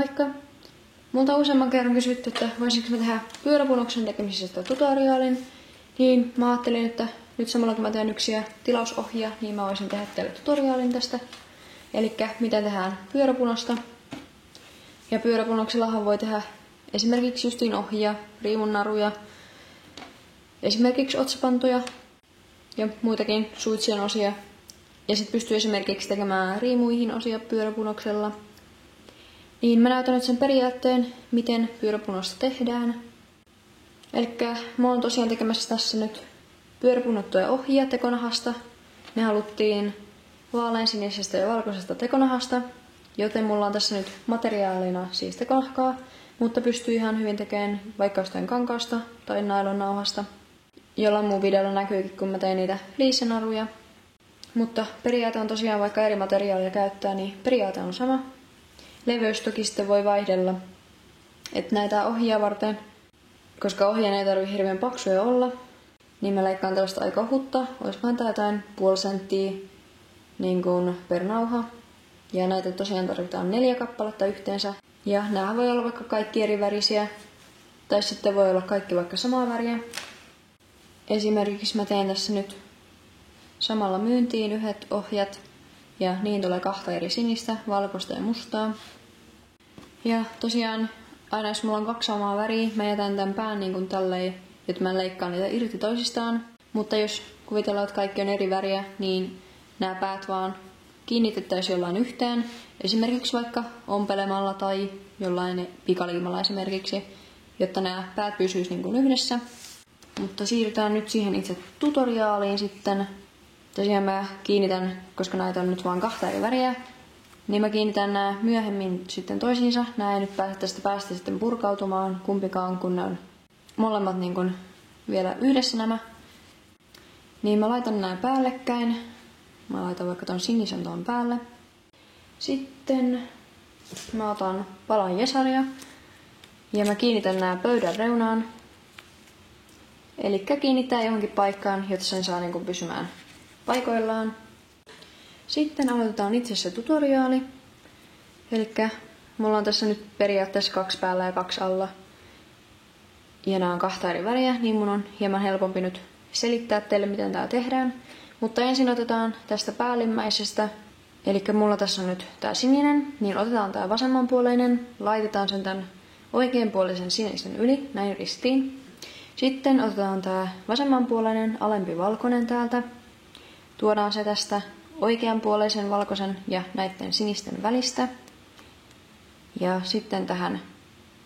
Moikka! Multa useamman kerran kysytty, että voisinko mä tehdä pyöräpunoksen tekemisestä tutoriaalin, niin mä ajattelin, että nyt samalla kun mä teen yksiä tilausohjia, niin mä voisin tehdä teille tutoriaalin tästä. Elikkä miten tehdään pyöräpunosta. Ja pyöräpunoksellahan voi tehdä esimerkiksi justiin ohjia, riimunnaruja, esimerkiksi otsapantoja ja muitakin suitsien osia. Ja sit pystyy esimerkiksi tekemään riimuihin osia pyöräpunoksella. Niin mä näytän nyt sen periaatteen, miten pyöräpunosta tehdään. Elikkä mä oon tosiaan tekemässä tässä nyt pyöräpunottuja ohjia tekonahasta. Ne haluttiin vaaleansinisestä ja valkoisesta tekonahasta, joten mulla on tässä nyt materiaalina siis tekonahkaa, mutta pystyy ihan hyvin tekemään vaikka jostain kankaasta tai nailonnauhasta. Jollain muun videolla näkyykin, kun mä tein niitä fleecenaruja. Mutta periaate on tosiaan, vaikka eri materiaalia käyttää, niin periaate on sama. Leveys toki sitten voi vaihdella. Et näitä ohjia varten, koska ohjien ei tarvitse hirveän paksuja olla, niin mä leikkaan tällaista aika ohutta. Olisikohan tää jotain puoli senttiä niin kuin per nauha. Ja näitä tosiaan tarvitaan 4 kappaletta yhteensä. Ja nämä voi olla vaikka kaikki eri värisiä. Tai sitten voi olla kaikki vaikka samaa väriä. Esimerkiksi mä teen tässä nyt samalla myyntiin yhdet ohjat. Ja niin tulee 2 eri sinistä, valkoista ja mustaa. Ja tosiaan aina jos mulla on 2 samaa väriä, mä jätän tämän pään niin kuin tälleen, jotta mä leikkaan niitä irti toisistaan. Mutta jos kuvitellaan, että kaikki on eri väriä, niin nämä päät vaan kiinnitettäisiin jollain yhteen. Esimerkiksi vaikka ompelemalla tai jollain pikaliimalla esimerkiksi, jotta nämä päät pysyis niin kuin yhdessä. Mutta siirrytään nyt siihen itse tutoriaaliin sitten. Tosiaan mä kiinnitän, koska näitä on nyt vain 2 eri väriä, niin mä kiinnitän nämä myöhemmin sitten toisiinsa. Nämä ei nyt pääse tästä päästä sitten purkautumaan kumpikaan, kun ne on molemmat niin kuin vielä yhdessä nämä. Niin mä laitan nämä päällekkäin. Mä laitan vaikka ton sinisen tuon päälle. Sitten mä otan palan jesaria ja mä kiinnitän nämä pöydän reunaan. Elikkä kiinnittää johonkin paikkaan, jotta sen saa niin kuin pysymään paikoillaan. Sitten aloitetaan itse se tutoriaali. Elikkä mulla on tässä nyt periaatteessa 2 päällä ja 2 alla. Ja nämä on 2 eri väriä, niin mun on hieman helpompi nyt selittää teille, miten tää tehdään. Mutta ensin otetaan tästä päällimmäisestä, eli mulla tässä on nyt tää sininen, niin otetaan tää vasemmanpuoleinen, laitetaan sen tän oikeanpuolisen sinisen yli, näin ristiin. Sitten otetaan tää vasemmanpuoleinen alempi valkoinen täältä, tuodaan se tästä oikeanpuoleisen valkoisen ja näiden sinisten välistä. Ja sitten tähän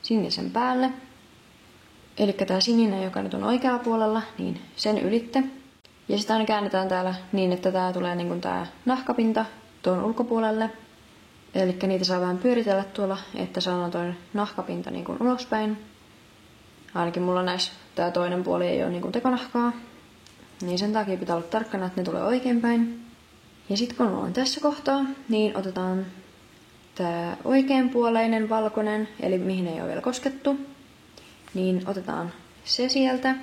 sinisen päälle, eli tää sininen, joka nyt on oikealla puolella, niin sen ylitte. Ja sitten aina käännetään täällä niin, että tää tulee niin kuin tää nahkapinta tuon ulkopuolelle. Eli niitä saa vähän pyöritellä tuolla, että saadaan tuo nahkapinta niin kuin ulospäin. Ainakin mulla näissä tää toinen puoli ei ole niin kuin tekonahkaa. Niin sen takia pitää olla tarkkana, että ne tulee oikeinpäin. Ja sitten kun mulla on tässä kohtaa, niin otetaan tää oikeanpuoleinen valkoinen, eli mihin ei ole vielä koskettu. Niin otetaan se sieltä.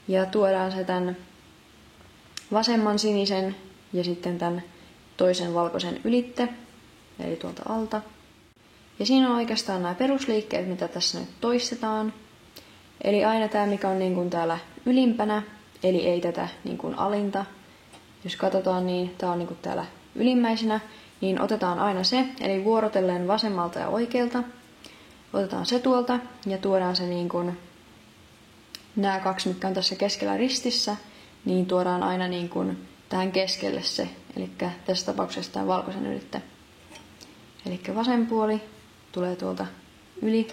Ja tuodaan se tän vasemman sinisen ja sitten tän toisen valkoisen ylitte, eli tuolta alta. Ja siinä on oikeastaan nämä perusliikkeet, mitä tässä nyt toistetaan. Eli aina tämä, mikä on niin kuin täällä ylimpänä, eli ei tätä niin kuin alinta. Jos katsotaan, niin tää on niin kuin täällä ylimmäisenä, niin otetaan aina se, eli vuorotellen vasemmalta ja oikealta. Otetaan se tuolta ja tuodaan se niin kuin nämä 2, mitkä on tässä keskellä ristissä, niin tuodaan aina niin kuin tähän keskelle se, eli tässä tapauksessa tämän valkoisen ylitte. Eli vasen puoli tulee tuolta yli,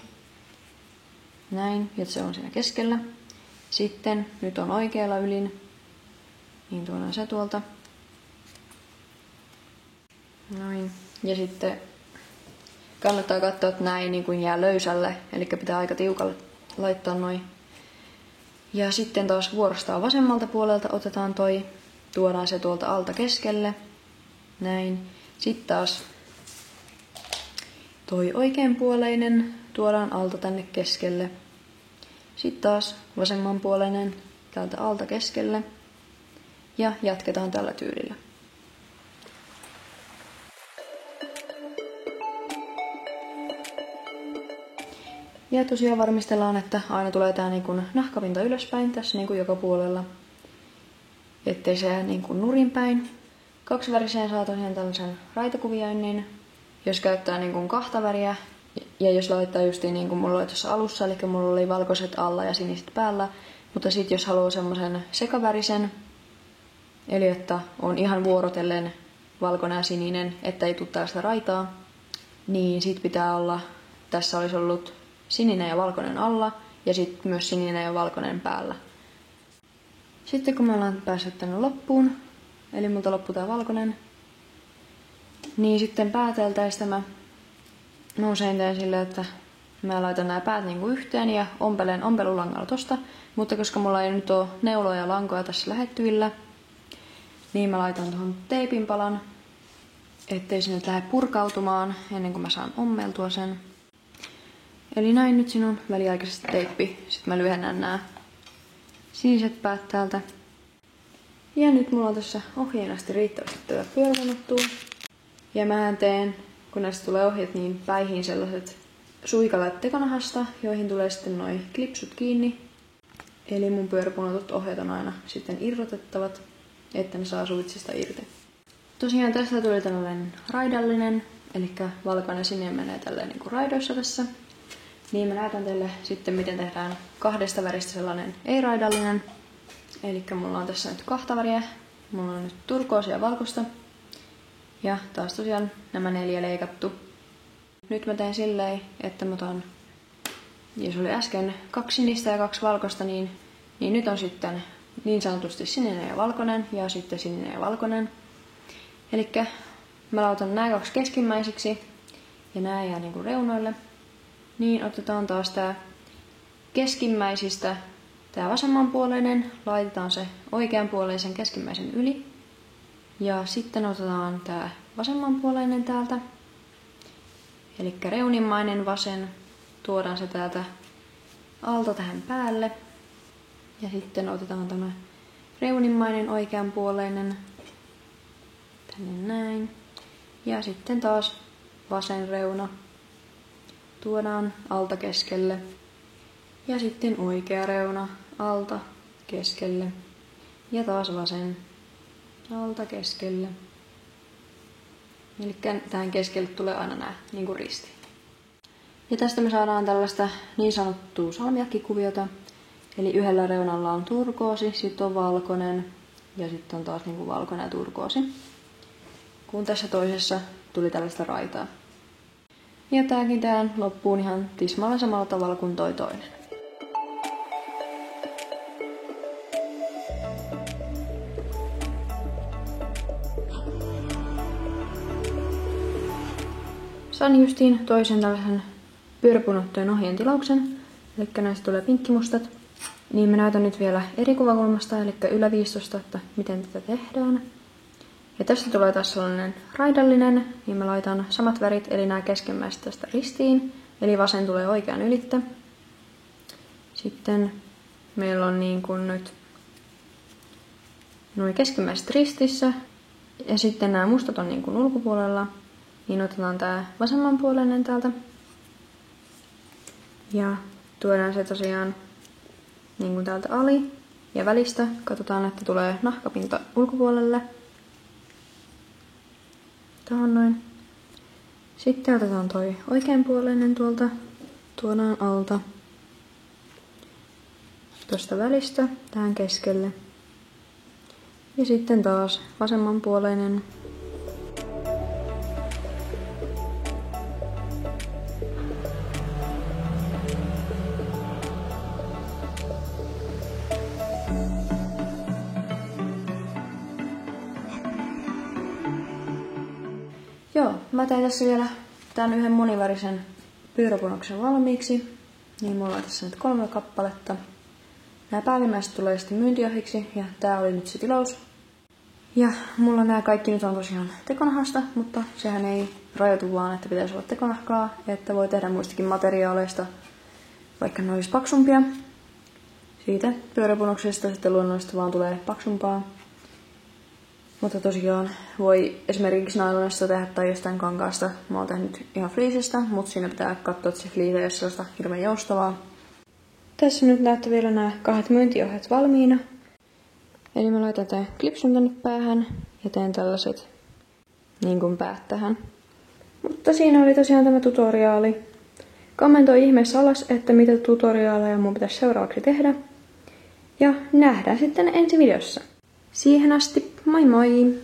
näin, että se on siinä keskellä. Sitten nyt on oikealla ylin, niin tuodaan se tuolta. Noin. Ja sitten kannattaa katsoa, että nämä ei niin kuin jää löysälle, eli pitää aika tiukalle laittaa noin. Ja sitten taas vuorostaan vasemmalta puolelta otetaan toi, tuodaan se tuolta alta keskelle, näin. Sitten taas toi oikeanpuoleinen tuodaan alta tänne keskelle. Sitten taas vasemmanpuoleinen täältä alta keskelle. Ja jatketaan tällä tyylillä. Ja tosiaan varmistellaan, että aina tulee tää niin kuin nahkapinta ylöspäin tässä niin kuin joka puolella. Ettei se jää niin kuin nurinpäin. Kaksiväriseen saa tosiaan tällaisen raitakuvioinnin. Jos käyttää niin kuin kahta väriä ja jos laittaa justiin niin kuin mulla oli tuossa alussa, eli mulla oli valkoiset alla ja siniset päällä. Mutta sitten jos haluaa semmoisen sekavärisen, eli että on ihan vuorotellen valkoinen ja sininen, että ei tule tällaista raitaa, niin sit pitää olla, tässä olisi ollut sininen ja valkoinen alla ja sitten myös sininen ja valkoinen päällä. Sitten kun me ollaan päässyt tänne loppuun, eli multa loppuu tää valkoinen, niin sitten pääteltäisiin tämä. Mä usein teen silleen, että mä laitan nämä päät niinku yhteen ja ompelen ompelulangalla tosta, mutta koska mulla ei nyt ole neuloja ja lankoja tässä lähettyvillä, niin mä laitan tuohon teipinpalan, ettei se nyt lähde purkautumaan ennen kuin mä saan ommeltua sen. Eli näin nyt sinun väliaikaisesti teippi. Sitten mä lyhennän nämä siniset päät täältä. Ja nyt mulla on tässä ohjeen asti riittävästi tätä pyöräkonottua. Ja mä teen, kun näistä tulee ohjeet, niin päihin sellaiset suikalat tekonahasta, joihin tulee sitten noi klipsut kiinni. Eli mun pyöräpunotut ohjeet on aina sitten irrotettavat, että ne saa suitsista irti. Tosiaan tästä tuli tällainen raidallinen, eli valkoinen ja sininen menee tälleen niin kuin raidoissa tässä. Niin mä näytän teille sitten, miten tehdään kahdesta väristä sellainen ei-raidallinen. Eli mulla on tässä nyt kahta väriä. Mulla on nyt turkoosia ja valkoista. Ja taas tosiaan nämä 4 leikattu. Nyt mä teen silleen, että mä otan, jos oli äsken 2 sinistä ja 2 valkoista, niin nyt on sitten niin sanotusti sininen ja valkoinen ja sitten sininen ja valkoinen. Elikkä mä lautan nämä 2 keskimmäisiksi ja nämä jää niinku reunoille. Niin otetaan taas tää keskimmäisistä tää vasemmanpuoleinen, laitetaan se oikeanpuoleisen keskimmäisen yli. Ja sitten otetaan tää vasemmanpuoleinen täältä. Elikkä reunimmainen vasen, tuodaan se täältä alta tähän päälle. Ja sitten otetaan tämä reunimmainen oikeanpuoleinen tänne näin. Ja sitten taas vasen reuna tuodaan alta keskelle. Ja sitten oikea reuna alta keskelle. Ja taas vasen alta keskelle. Eli tähän keskelle tulee aina nämä niin kuin ristiin. Ja tästä me saadaan tällaista niin sanottua salmiakkikuviota. Eli yhdellä reunalla on turkoosi, sitten on valkoinen ja sitten on taas niin kuin valkoinen ja turkoosi. Kun tässä toisessa tuli tällaista raitaa. Ja tääkin tehdään loppuun ihan tismalla samalla tavalla kuin toi toinen. Sain justiin toisen tällaisen pyöräpunottujen ohjeen tilauksen, eli näistä tulee pinkkimustat. Niin mä näytän nyt vielä eri kuvakulmasta, eli yläviistosta, että miten tätä tehdään. Ja tästä tulee taas sellainen raidallinen, niin mä laitan samat värit, eli nämä keskimmäiset tästä ristiin, eli vasen tulee oikean ylittä. Sitten meillä on niin kuin nyt nuo keskimmäiset ristissä, ja sitten nämä mustat on niin kuin ulkopuolella, niin otetaan tää vasemmanpuoleinen täältä. Ja tuodaan se tosiaan niin kuin täältä ali ja välistä. Katsotaan, että tulee nahkapinta ulkopuolelle. Tuohon noin. Sitten otetaan toi oikeanpuoleinen tuolta. Tuodaan alta. Tuosta välistä tähän keskelle. Ja sitten taas vasemmanpuoleinen. Joo, mä tein tässä vielä tän yhden monivärisen pyöräpunoksen valmiiksi. Niin mulla on tässä nyt 3 kappaletta. Nämä päällimmäiset tulee sitten myyntiohjeiksi ja tää oli nyt se tilaus. Ja mulla nämä kaikki nyt on tosiaan tekonahasta, mutta sehän ei rajoitu vaan, että pitäisi olla tekonahkaa, että voi tehdä muistakin materiaaleista, vaikka ne olisi paksumpia. Siitä pyöräpunoksesta sitten luonnollisesti vaan tulee paksumpaa. Mutta tosiaan voi esimerkiksi nailonista tehdä tai jostain kankaasta. Mä oon tehnyt ihan fliisistä, mutta siinä pitää katsoa, että se fliisi ei ole sellaista hirveän joustavaa. Tässä nyt näette vielä nämä 2 myyntiohjeet valmiina. Eli mä laitan tämän klipsun tänne päähän ja teen tällaiset niin kuin päät tähän. Mutta siinä oli tosiaan tämä tutoriaali. Kommentoi ihmeessä alas, että mitä tutoriaaleja mun pitäisi seuraavaksi tehdä. Ja nähdään sitten ensi videossa. Siihen asti, moi moi!